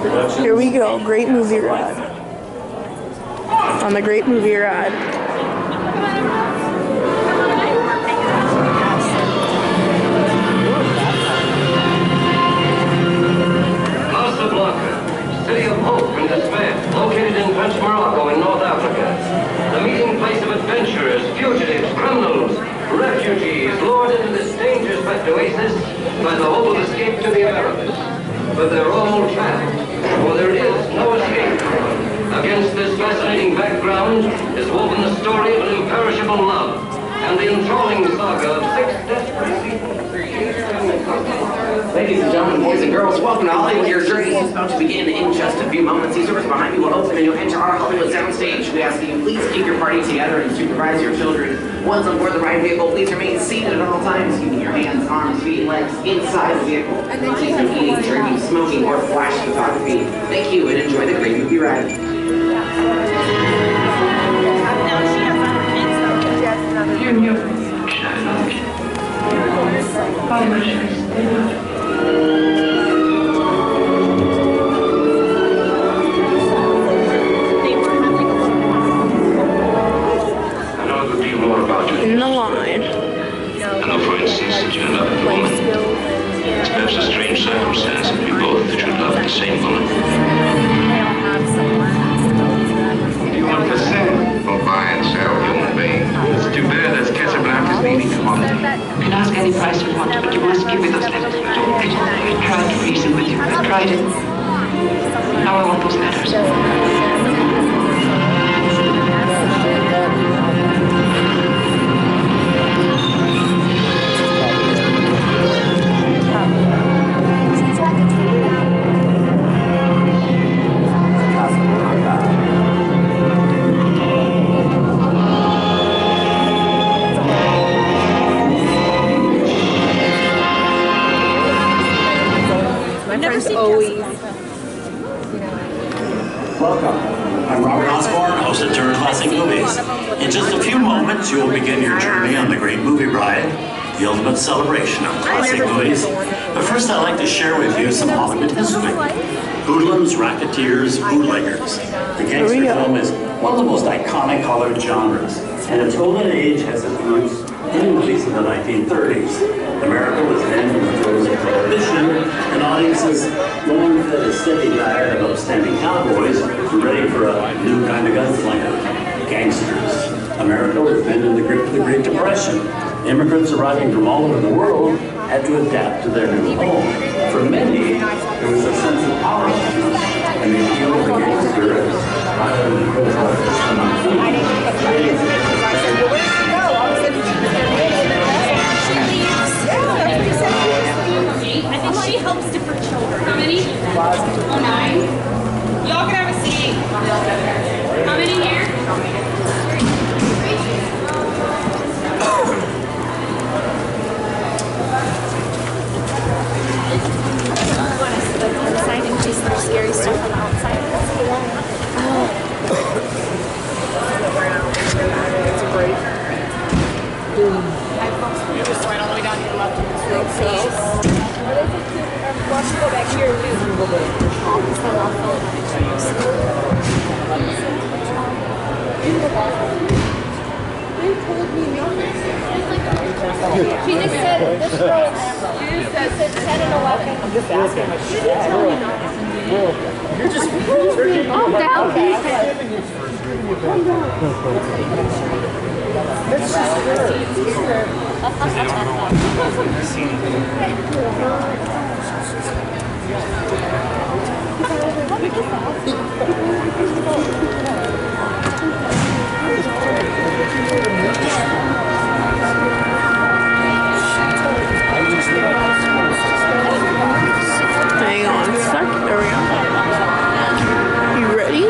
Here we go, great movie ride. On the great movie ride. Casablanca, city of hope and despair, located in French Morocco in North Africa. The meeting place of adventurers, fugitives, criminals, refugees, lured into this dangerous oasis by the hope of escape to the Americas. But they're all trapped, for there is no escape. Against this fascinating background is woven the story of an imperishable love and the enthralling saga of 6 desperate sequels. Ladies and gentlemen, boys and girls, welcome to Hollywood. Your journey is about to begin in just a few moments. These doors behind you will open and you'll enter our Hollywood soundstage. We ask that you please keep your party together and supervise your children. Once on board the ride vehicle, please remain seated at all times, keeping your hands, arms, feet, legs inside the vehicle. Please no eating, drinking, smoking, or flash photography. Thank you and enjoy the great movie ride. In the line. I know, for instance, that you and love a woman. It's perhaps a strange circumstance that we both should love the same woman. Do you want to sell or buy and sell human beings? It's too bad that's Casablanca's leading commodity. You can ask any price you want, but you must give me those letters. I tried to reason with you. I tried it. Now I want those letters. Welcome. I'm Robert Osborne, host of Turner Classic Movies. In just a few moments, you will begin your journey on the great movie ride, the ultimate celebration of classic movies. But first, I'd like to share with you some Hollywood history. Hoodlums, racketeers, bootleggers. The gangster film is one of the most iconic Hollywood genres, and its golden age has its roots in movies in the 1930s. America was then in the throes of prohibition, and audiences long fed a steady diet of upstanding cowboys ready for a new kind of gunslinger, gangsters. America was then in the grip of the Great Depression. Immigrants arriving from all over the world had to adapt to their new home. For many, there was a sense of powerlessness, and the appeal of the gangster as rather than I think she helps different children. How many? 9. Y'all can have a seat. How many here? Inside in case there's scary stuff on the outside. It's a break. Just right all the way down to your left. Watch you go back here and do. They told me nothing. She just said this girl. She said 10 and 11. I'm just asking. She didn't tell me nothing. You're just calm down. Calm down. That's just her. Hang on a sec. There we go. You ready?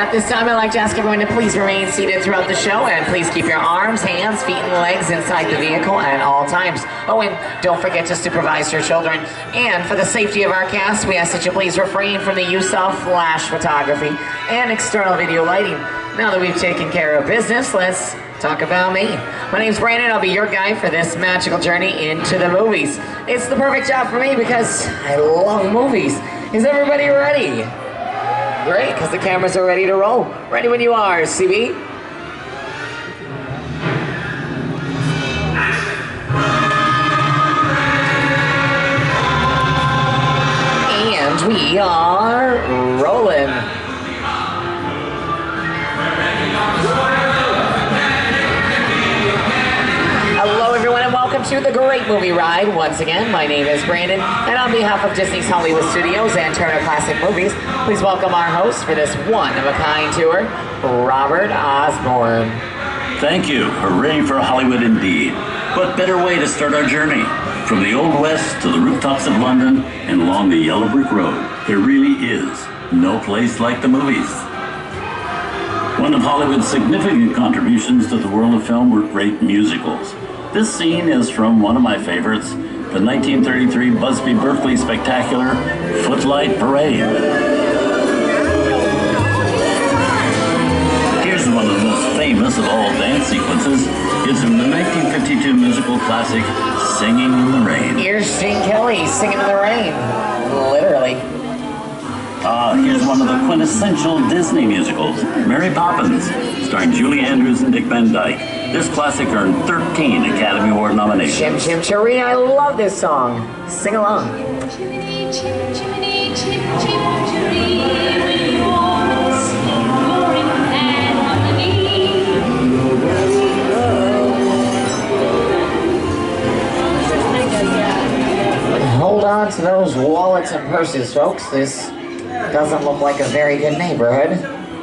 At this time, I'd like to ask everyone to please remain seated throughout the show, and please keep your arms, hands, feet, and legs inside the vehicle at all times. Oh, and don't forget to supervise your children. And for the safety of our cast, we ask that you please refrain from the use of flash photography and external video lighting. Now that we've taken care of business, let's talk about me. My name's Brandon. I'll be your guide for this magical journey into the movies. It's the perfect job for me because I love movies. Is everybody ready? Great, because the cameras are ready to roll. Ready when you are, CB. And we are rolling. Hello everyone and welcome to the Great Movie Ride. Once again, my name is Brandon, and on behalf of Disney's Hollywood Studios and Turner Classic Movies, please welcome our host for this one-of-a-kind tour, Robert Osborne. Thank you. Hooray for Hollywood indeed. What better way to start our journey? From the Old West to the rooftops of London and along the yellow brick road, there really is no place like the movies. One of Hollywood's significant contributions to the world of film were great musicals. This scene is from one of my favorites, the 1933 Busby Berkeley spectacular, Footlight Parade. Here's one of the most famous of all dance sequences. It's from the 1952 musical classic, Singing in the Rain. Here's Gene Kelly singing in the rain, literally. Here's one of the quintessential Disney musicals, Mary Poppins, starring Julie Andrews and Dick Van Dyke. This classic earned 13 Academy Award nominations. Chim Chim Cheree, I love this song. Sing along. Chimney, chim, chimney, chim, chim, cheree, when you waltz, roaring and harmony. Hold on to those wallets and purses, folks. This doesn't look like a very good neighborhood.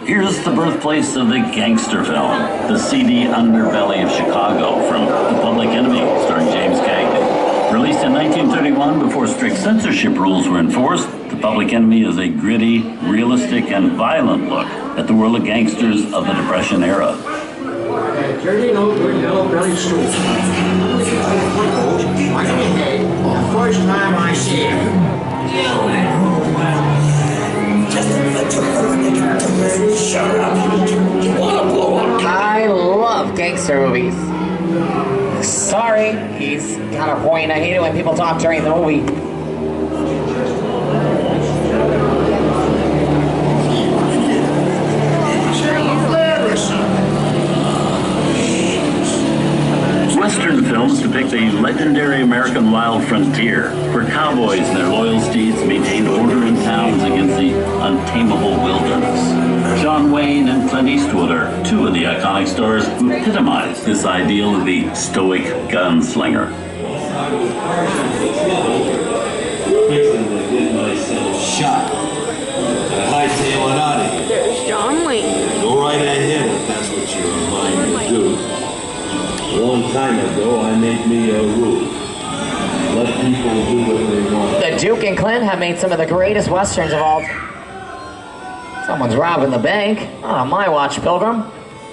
Here's the birthplace of the gangster film, the seedy underbelly of Chicago, from The Public Enemy, starring James Cagney. Released in 1931 before strict censorship rules were enforced, The Public Enemy is a gritty, realistic, and violent look at the world of gangsters of the Depression era. Turning over yellow belly stool. The first time I see him. Shut up. You wanna blow up? I love gangster movies. Sorry, he's got a point. I hate it when people talk during the movie. Western films depict a legendary American wild frontier, where cowboys and their loyal steeds maintained order in towns against the untamable wilderness. John Wayne and Clint Eastwood are two of the iconic stars who epitomize this ideal of the stoic gunslinger. Shot. Hightailing out of here. There's John Wayne. Go right ahead if that's what you're in mind to do. A long time ago, I made me a rule. Let people do what they want. The Duke and Clint have made some of the greatest westerns of all. Someone's robbing the bank. Not on my watch, Pilgrim.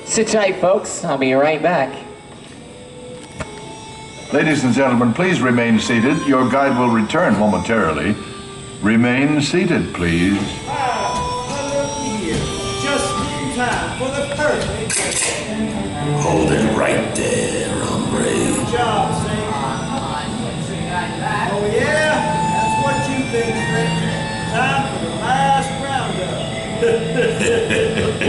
Sit tight, folks. I'll be right back. Ladies and gentlemen, please remain seated. Your guide will return momentarily. Remain seated, please. Just in time for the perfect. Hold it right there, hombre. Good job, Sam. Oh yeah? That's what you think, Rick. Time for the last roundup.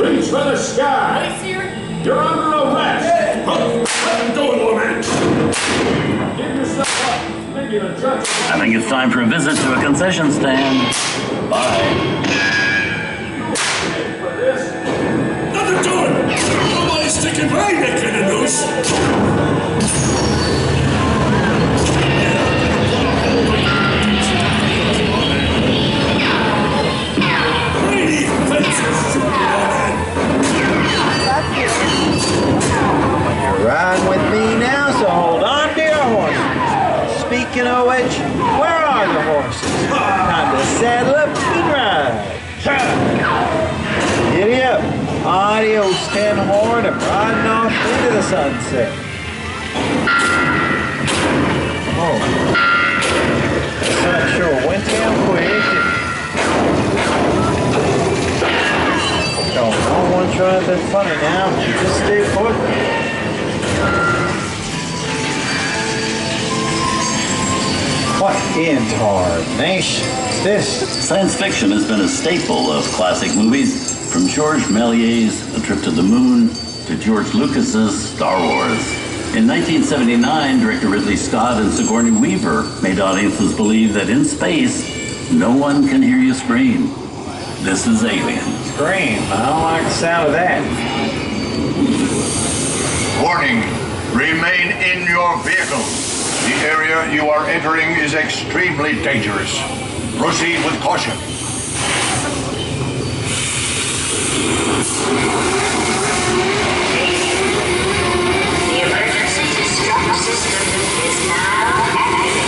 Wings for the sky. Hey, sir. You're under arrest. What are you doing, woman? Give yourself up. Maybe the judge. I think it's time for a visit to a concession stand. Bye. For this. Nothing to it! Nobody's sticking my neck in a noose! Lady fences, You're riding with me now, so hold on to your horses. Speaking of which, where are the horses? Time to saddle up and ride. Giddy up. Adios, Tin Horn. I'm riding off into the sunset. Oh. That sure went down quick. Don't want to try anything funny now. Just stay put. What in tarnation is this? Science fiction has been a staple of classic movies, from George Méliès's A Trip to the Moon to George Lucas's Star Wars. In 1979, director Ridley Scott and Sigourney Weaver made audiences believe that in space, no one can hear you scream. This is Alien. Scream? I don't like the sound of that. Warning, remain in your vehicle. The area you are entering is extremely dangerous. Proceed with caution. The emergency distress system is now activated.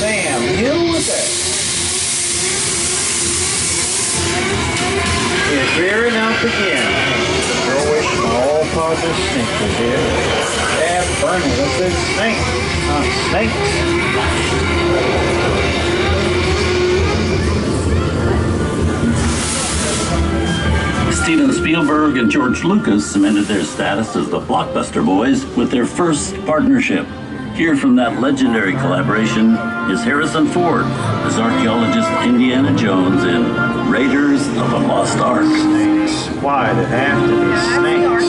Sam, you with that? It's rearing up again. Throwish all parts of sneakers here. Yeah, burning with this snake. Snakes. Steven Spielberg and George Lucas cemented their status as the blockbuster boys with their first partnership. Here from that legendary collaboration is Harrison Ford as archaeologist Indiana Jones in Raiders of the Lost Ark. Snakes. Why did it have to be snakes?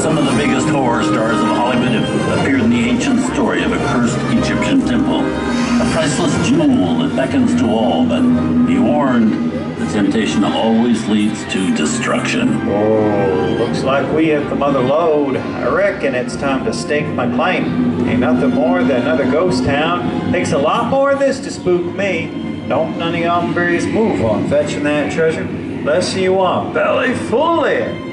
Some of the biggest horror stars of Hollywood have appeared in the ancient story of a cursed Egyptian temple. A priceless jewel that beckons to all, but be warned, the temptation always leads to destruction. Oh, looks like we hit the mother lode. I reckon it's time to stake my claim. Ain't nothing more than another ghost town. Takes a lot more of this to spook me. Don't none of y'all berries move on fetching that treasure. Less you want, belly full of it.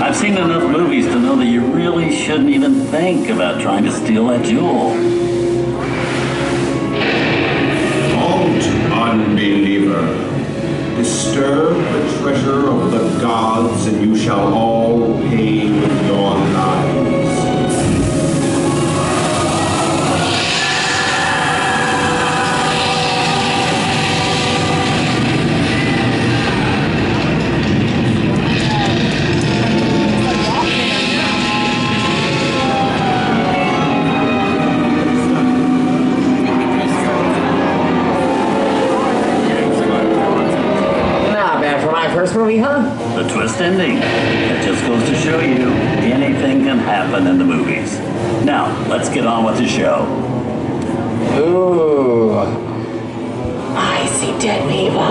I've seen enough movies to know that you really shouldn't even think about trying to steal that jewel. Don't, unbeliever. Disturb the treasure of the gods, and you shall all pay with your lives. Movie, huh? The twist ending. It just goes to show you anything can happen in the movies. Now, let's get on with the show. Ooh. I see dead people.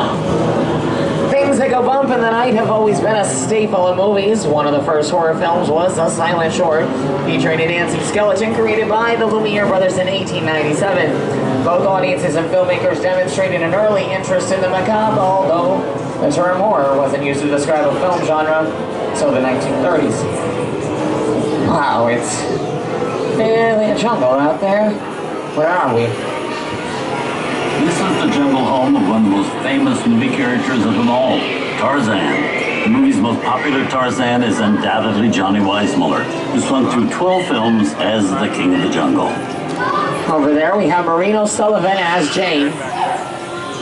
Things that go bump in the night have always been a staple of movies. One of the first horror films was A Silent Short, featuring a dancing skeleton created by the Lumiere brothers in 1897. Both audiences and filmmakers demonstrated an early interest in the macabre, although the term horror wasn't used to describe a film genre until the 1930s. Wow, it's fairly a jungle out there. Where are we? This is the jungle home of one of the most famous movie characters of them all, Tarzan. The movie's most popular Tarzan is undoubtedly Johnny Weissmuller, who swung through 12 films as the King of the Jungle. Over there we have Maureen O'Sullivan as Jane,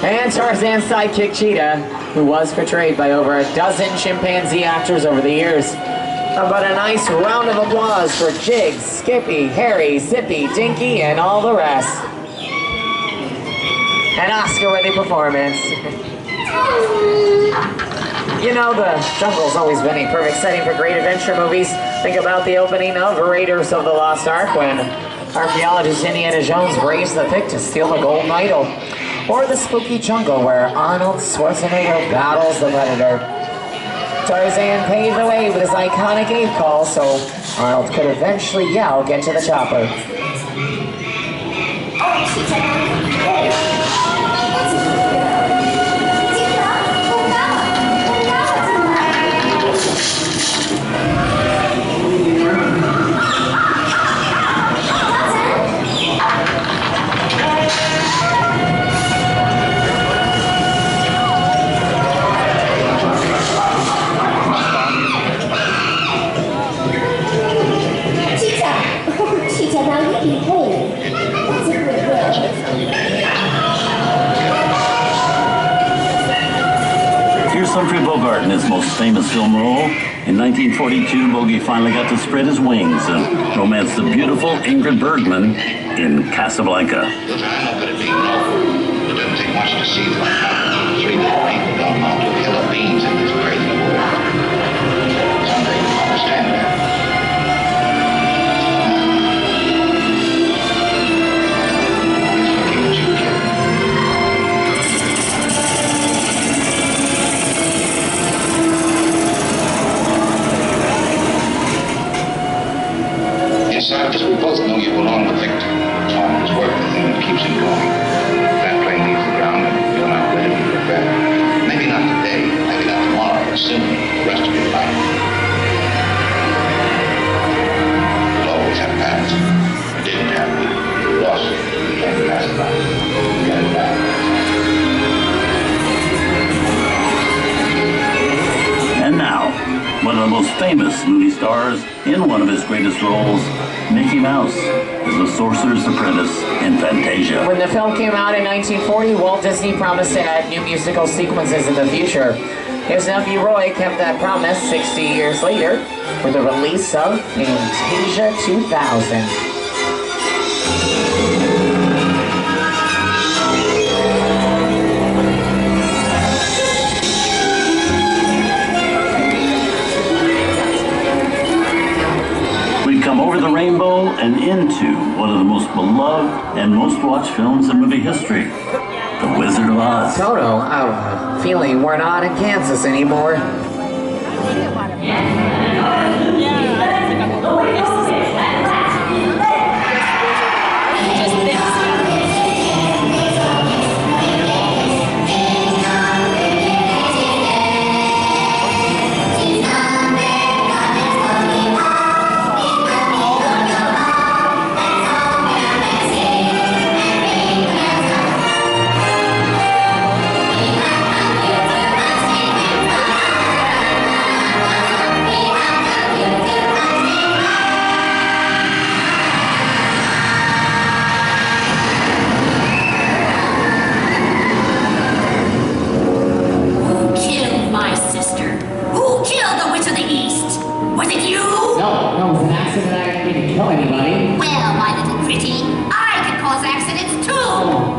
and Tarzan's sidekick Cheetah, who was portrayed by over a dozen chimpanzee actors over the years. How about a nice round of applause for Jigs, Skippy, Harry, Zippy, Dinky, and all the rest. An Oscar-worthy performance. You know, the jungle's always been a perfect setting for great adventure movies. Think about the opening of Raiders of the Lost Ark when archaeologist Indiana Jones braved the Pict to steal the golden idol. Or the spooky jungle where Arnold Schwarzenegger battles the Predator. Tarzan paved the way with his iconic ape call so Arnold could eventually yell, "Get to the chopper." Here's Humphrey Bogart in his most famous film role. In 1942, Bogey finally got to spread his wings and romance the beautiful Ingrid Bergman in Casablanca. Look, I know better being local. It doesn't take much to see what happens. 3 million people don't amount to a hill of beans in this crazy world. Someday you'll understand that. Looking at you, kid. Savages, we both know you belong to Victor. Time is worth the thing that keeps him going. That plane leaves the ground and you're not ready to prepare. Maybe not today, maybe not tomorrow, but soon, the rest of your life. You'll always have past. You didn't have me. You lost it. You can't pass it by. Get it back. And now, one of the most famous movie stars in one of his greatest roles, Mickey Mouse, is the Sorcerer's Apprentice in Fantasia. When the film came out in 1940, Walt Disney promised to add new musical sequences in the future. His nephew Roy kept that promise 60 years later with the release of Fantasia 2000. Come over the rainbow and into one of the most beloved and most watched films in movie history, The Wizard of Oz. Toto, I have a feeling we're not in Kansas anymore.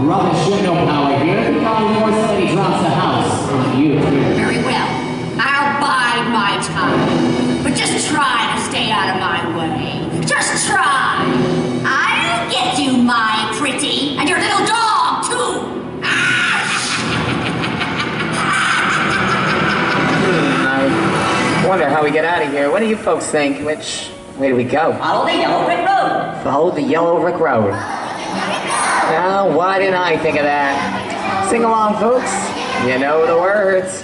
Rubbish, you know power here. Probably more somebody drops a house on you. Very well. I'll bide my time. But just try to stay out of my way. Just try. I'll get you, my pretty. And your little dog, too. I wonder how we get out of here. What do you folks think? Which way do we go? Follow the yellow brick road. Follow the yellow brick road. Now, why didn't I think of that? Sing along, folks. You know the words.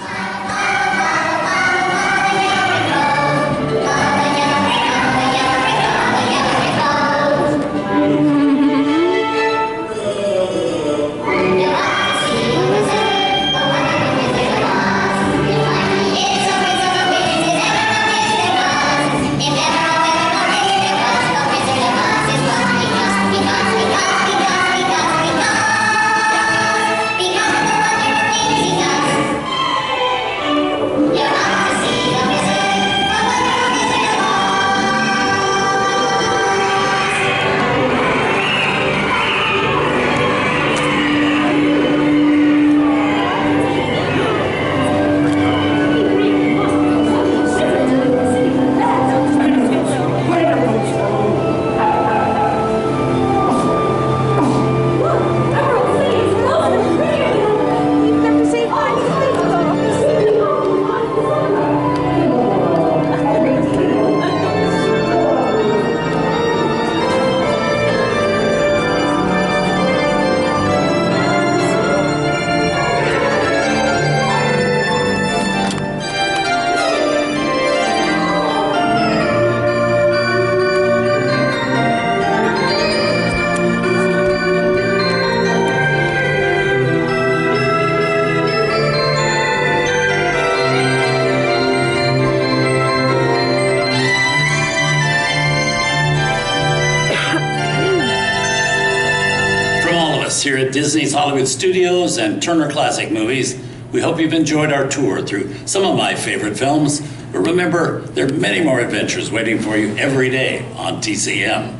us here at Disney's Hollywood Studios and Turner Classic Movies. We hope you've enjoyed our tour through some of my favorite films. But remember, there are many more adventures waiting for you every day on TCM.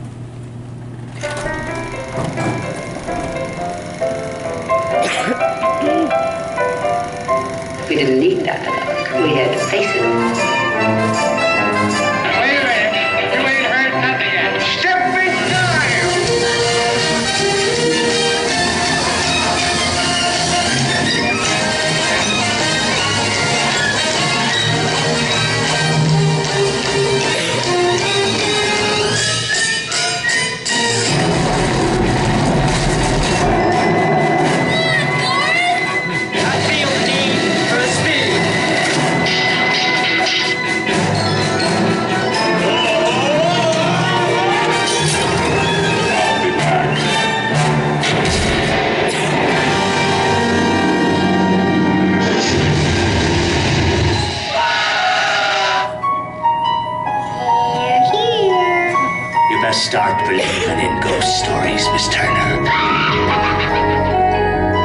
We didn't need that. We had faces. Wait a minute. You ain't heard nothing yet. Step Start believing in ghost stories, Miss Turner.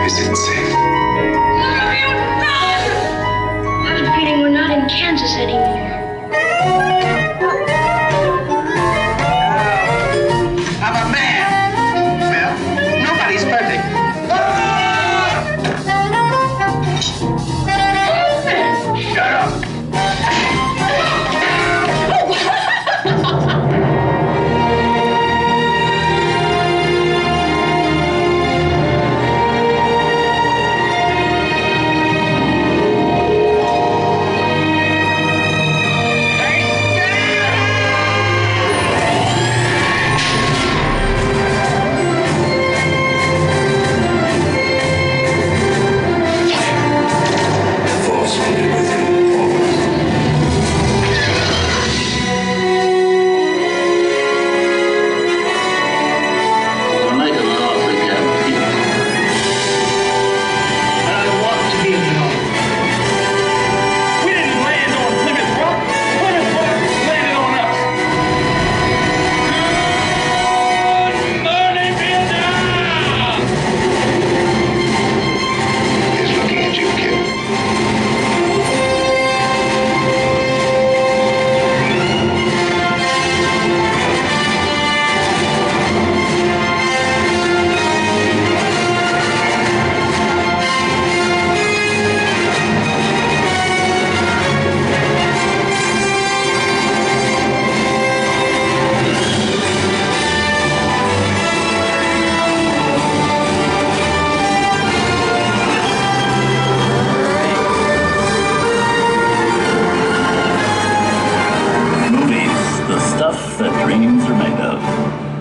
Is it safe? I have a feeling we're not in Kansas anymore. I'm a man. Well, nobody's perfect. Shut up.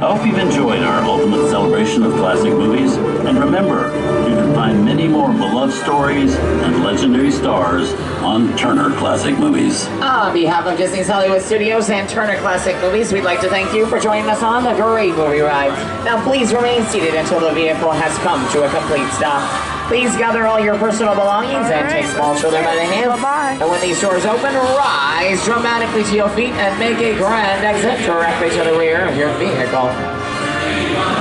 I hope you've enjoyed our ultimate celebration of classic movies. And remember, you can find many more beloved stories and legendary stars on Turner Classic Movies. On behalf of Disney's Hollywood Studios and Turner Classic Movies, we'd like to thank you for joining us on the great movie ride. Now please remain seated until the vehicle has come to a complete stop. Please gather all your personal belongings and take small children by the hand. And when these doors open, rise dramatically to your feet and make a grand exit directly to the rear of your vehicle.